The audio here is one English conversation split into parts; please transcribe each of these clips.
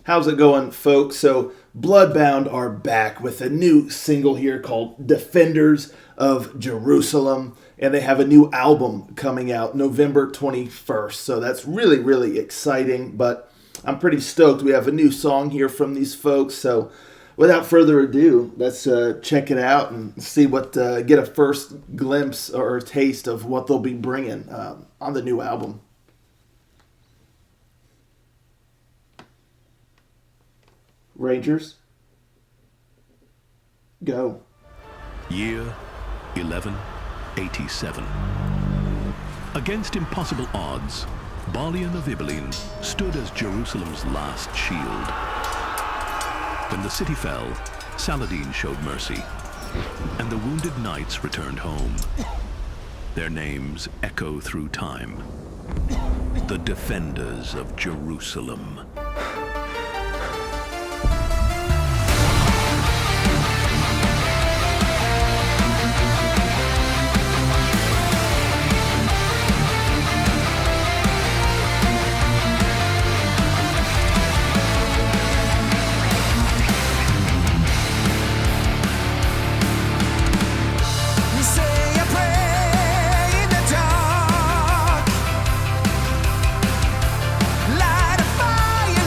How's it going, folks? So, Bloodbound are back with a new single here called Defenders of Jerusalem, and they have a new album coming out November 21st. So, that's really, really exciting, but I'm pretty stoked. We have a new song here from these folks. So, without further ado, let's check it out and see what, get a first glimpse or taste of what they'll be bringing on the new album. Rangers, go. Year 1187. Against impossible odds, Balian of Ibelin stood as Jerusalem's last shield. When the city fell, Saladin showed mercy, and the wounded knights returned home. Their names echo through time. The Defenders of Jerusalem. Light a fire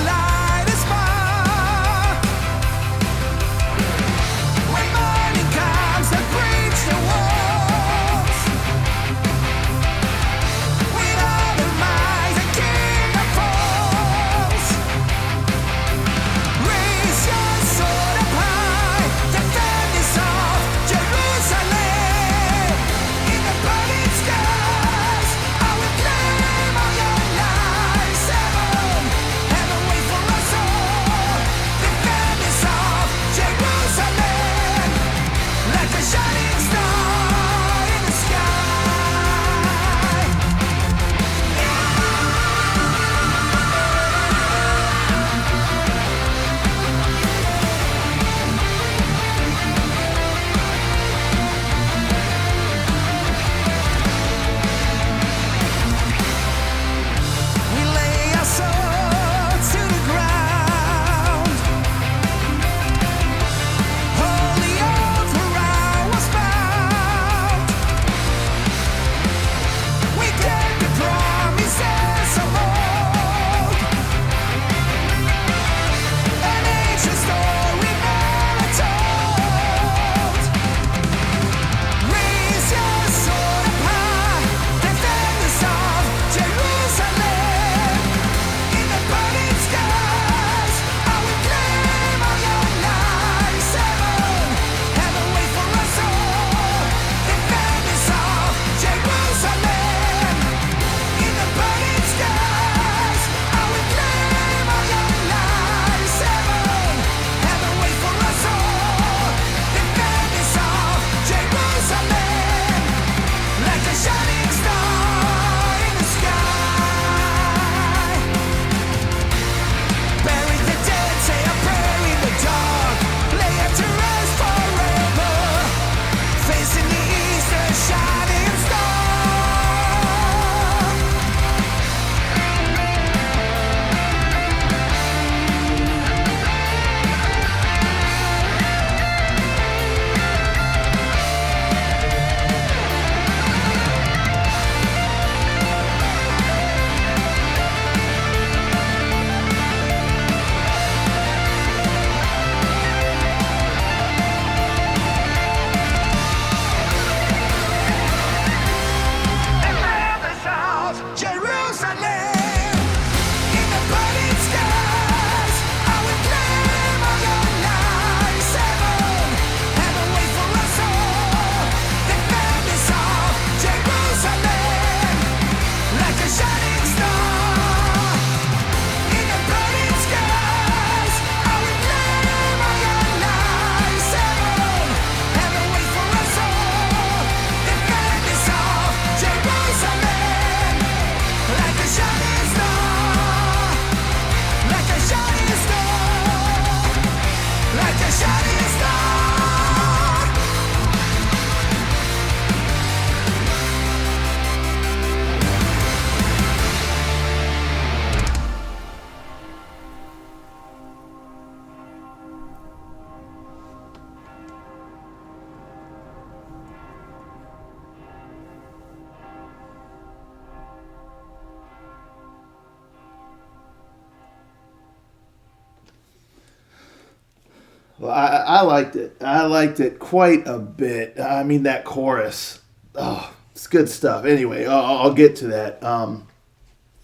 Well, I liked it. I liked it quite a bit. I mean, that chorus, oh, it's good stuff. Anyway, I'll get to that.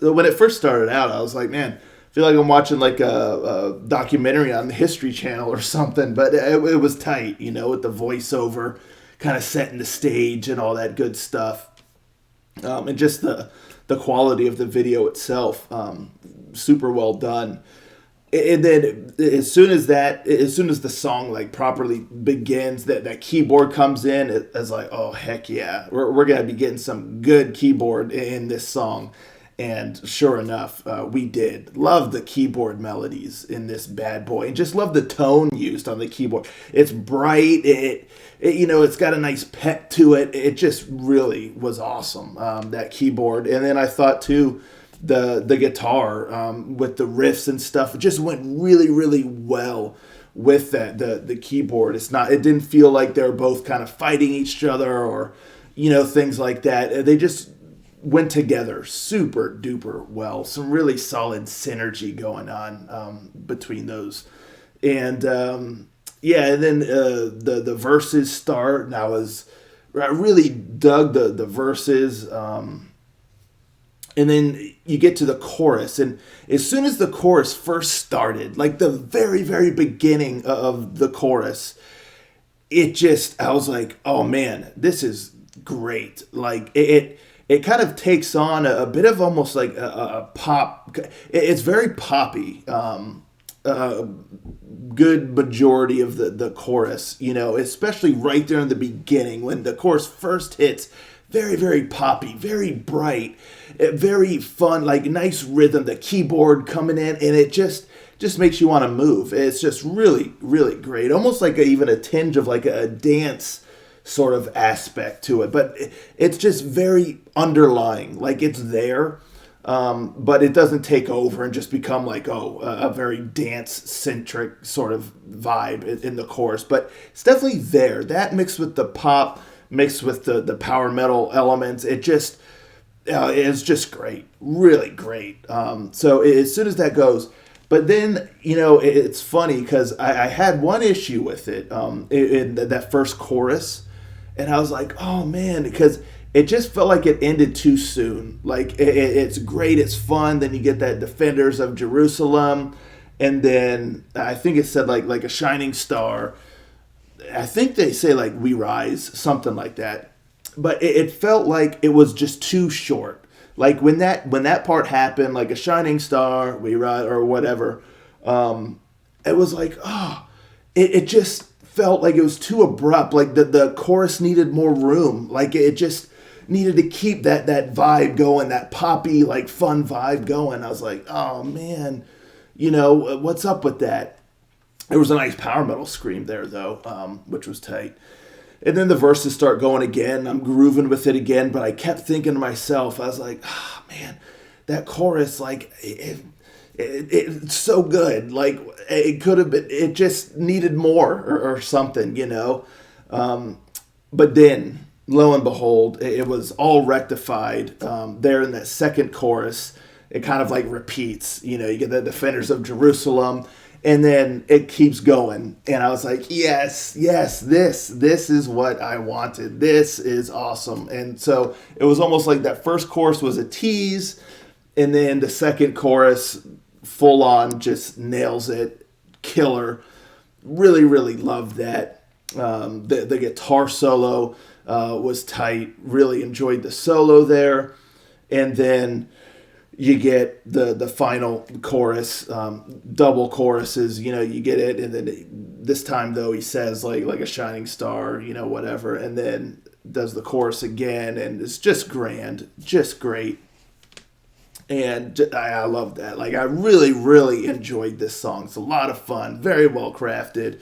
When it first started out, I was like, man, I feel like I'm watching like a documentary on the History Channel or something. But it was tight, with the voiceover kind of setting the stage and all that good stuff. And just the quality of the video itself, super well done. And then as soon as the song like properly begins, that keyboard comes in, it's like, oh heck yeah, we're gonna be getting some good keyboard in this song. And sure enough, we did. Love the keyboard melodies in this bad boy, and just love the tone used on the keyboard. It's bright. It's got a nice pep to it. It just really was awesome, that keyboard. And then I thought too, the guitar, with the riffs and stuff, it just went really, really well with that the keyboard. It didn't feel like they were both kind of fighting each other or things like that. They just went together super duper well. Some really solid synergy going on, between those. And yeah, and then the verses start, and I really dug the verses. And then you get to the chorus, and as soon as the chorus first started, like the very, very beginning of the chorus, I was like, oh man, this is great. Like it kind of takes on a bit of almost like a pop. It's very poppy. Good majority of the chorus, especially right there in the beginning when the chorus first hits. Very, very poppy, very bright, very fun, like nice rhythm, the keyboard coming in, and it just makes you want to move. It's just really, really great. Almost like even a tinge of like a dance sort of aspect to it. But it's just very underlying, like it's there, but it doesn't take over and just become like, a very dance-centric sort of vibe in the chorus. But it's definitely there. That mixed with the pop, mixed with the power metal elements, it just is just great, really great. So as soon as that goes, but then it's funny because I had one issue with it, in that first chorus, and I was like, oh man, because it just felt like it ended too soon. Like it's great, it's fun. Then you get that Defenders of Jerusalem, and then I think it said like a shining star. I think they say like we rise, something like that. But it felt like it was just too short. Like when that part happened, like a shining star, we rise, or whatever. It was like, it just felt like it was too abrupt. Like the chorus needed more room. Like it just needed to keep that vibe going, that poppy, like fun vibe going. I was like, oh man, what's up with that? There was a nice power metal scream there, though, which was tight. And then the verses start going again. I'm grooving with it again, but I kept thinking to myself, I was like, man, that chorus, like, it's so good. Like, it could have been, it just needed more or something, But then, lo and behold, it was all rectified there in that second chorus. It kind of like repeats, you get the Defenders of Jerusalem. And then it keeps going. And I was like, yes, this is what I wanted. This is awesome. And so it was almost like that first chorus was a tease. And then the second chorus, full on, just nails it. Killer. Really, really loved that. The guitar solo was tight. Really enjoyed the solo there. And then you get the final chorus, double choruses, you get it. And then this time, though, he says like a shining star, whatever. And then does the chorus again. And it's just grand, just great. And I love that. Like, I really, really enjoyed this song. It's a lot of fun, very well crafted.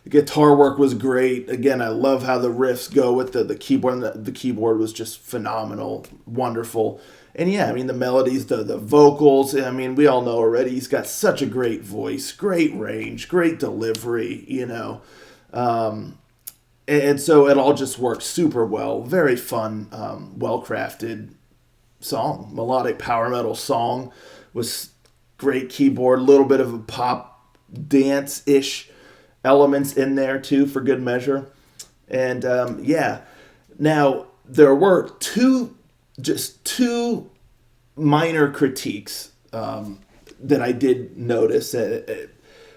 The guitar work was great. Again, I love how the riffs go with the keyboard. The keyboard was just phenomenal, wonderful. And yeah, I mean, the melodies, the vocals, I mean, we all know already he's got such a great voice, great range, great delivery, and so it all just works super well. Very fun, well-crafted song. Melodic power metal song was great keyboard, a little bit of a pop dance-ish elements in there too for good measure. And yeah, now there were two minor critiques that I did notice,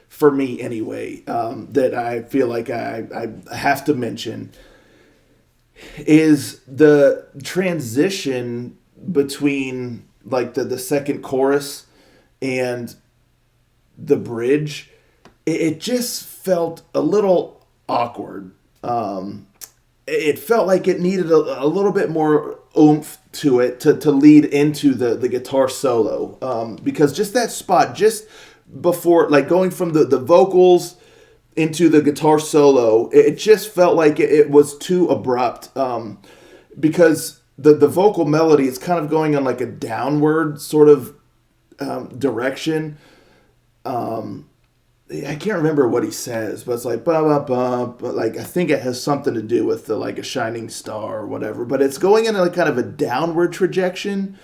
for me anyway, that I feel like I have to mention, is the transition between like the second chorus and the bridge. It just felt a little awkward. It felt like it needed a little bit more oomph to it to lead into the guitar solo, because just that spot just before, like going from the vocals into the guitar solo, it just felt like it was too abrupt, because the vocal melody is kind of going on like a downward sort of direction. I can't remember what he says, but it's like ba ba ba. But like I think it has something to do with the like a shining star or whatever. But it's going in like kind of a downward trajectory,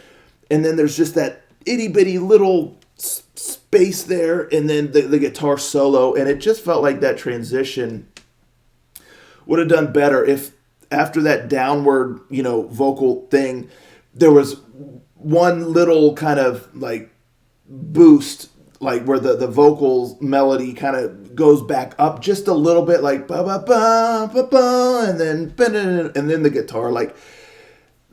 and then there's just that itty bitty little space there, and then the guitar solo, and it just felt like that transition would have done better if after that downward, vocal thing, there was one little kind of like boost, like where the vocals melody kind of goes back up just a little bit, like ba ba ba ba ba, and then the guitar, like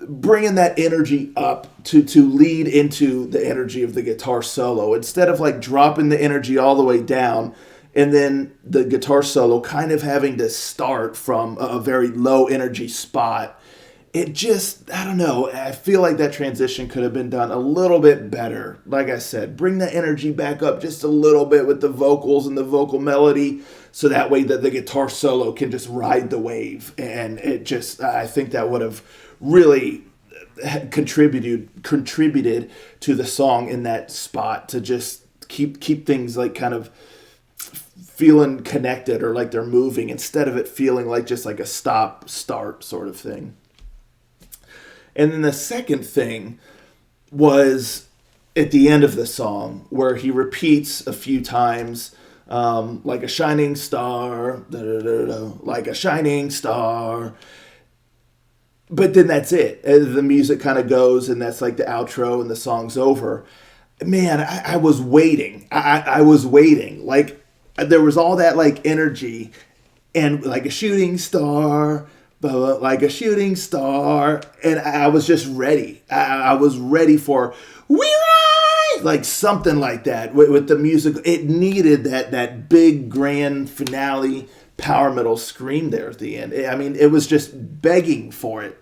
bringing that energy up to lead into the energy of the guitar solo, instead of like dropping the energy all the way down and then the guitar solo kind of having to start from a very low energy spot. It just, I don't know, I feel like that transition could have been done a little bit better. Like I said, bring the energy back up just a little bit with the vocals and the vocal melody, so that way that the guitar solo can just ride the wave. And it just, I think that would have really contributed to the song in that spot, to just keep things like kind of feeling connected or like they're moving, instead of it feeling like just like a stop start sort of thing. And then the second thing was at the end of the song, where he repeats a few times, like a shining star, da, da, da, da, like a shining star. But then that's it. The music kind of goes, and that's like the outro, and the song's over. Man, I was waiting. I was waiting. Like there was all that like energy, and like a shooting star, like a shooting star, and I was just ready. I was ready for "We Rise," like something like that with the music. It needed that big grand finale power metal scream there at the end. I mean, it was just begging for it.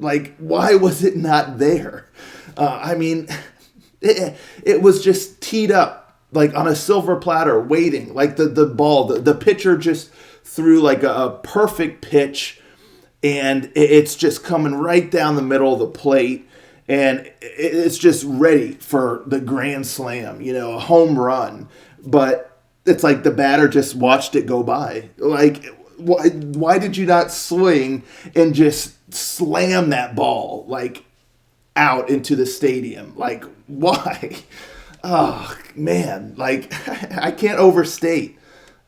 Like, why was it not there? I mean, it was just teed up like on a silver platter, waiting. Like the ball, the pitcher just threw like a perfect pitch, and it's just coming right down the middle of the plate, and it's just ready for the grand slam, a home run. But it's like the batter just watched it go by. Like, why did you not swing and just slam that ball like out into the stadium? Like, why? Oh man, like I can't overstate.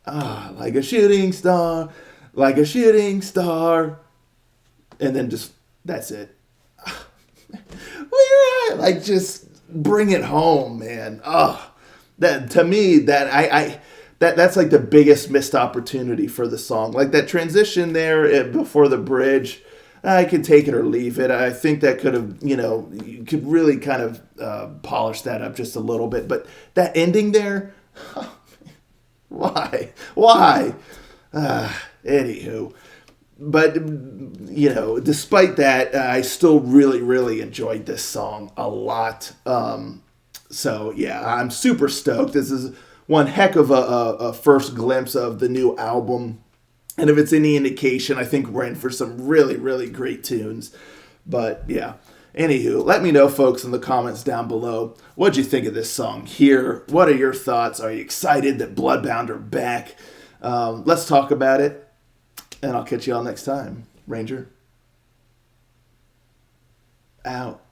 Like a shooting star, like a shooting star, and then just that's it. We're right. Like, just bring it home, man. That to me, that's like the biggest missed opportunity for the song. Like that transition there before the bridge, I could take it or leave it. I think that could have, you could really kind of polish that up just a little bit. But that ending there, why? Anywho. But, despite that, I still really, really enjoyed this song a lot. So, yeah, I'm super stoked. This is one heck of a first glimpse of the new album. And if it's any indication, I think we're in for some really, really great tunes. But, yeah. Anywho, let me know, folks, in the comments down below. What'd you think of this song here? What are your thoughts? Are you excited that Bloodbound are back? Let's talk about it. And I'll catch you all next time. Ranger. Out.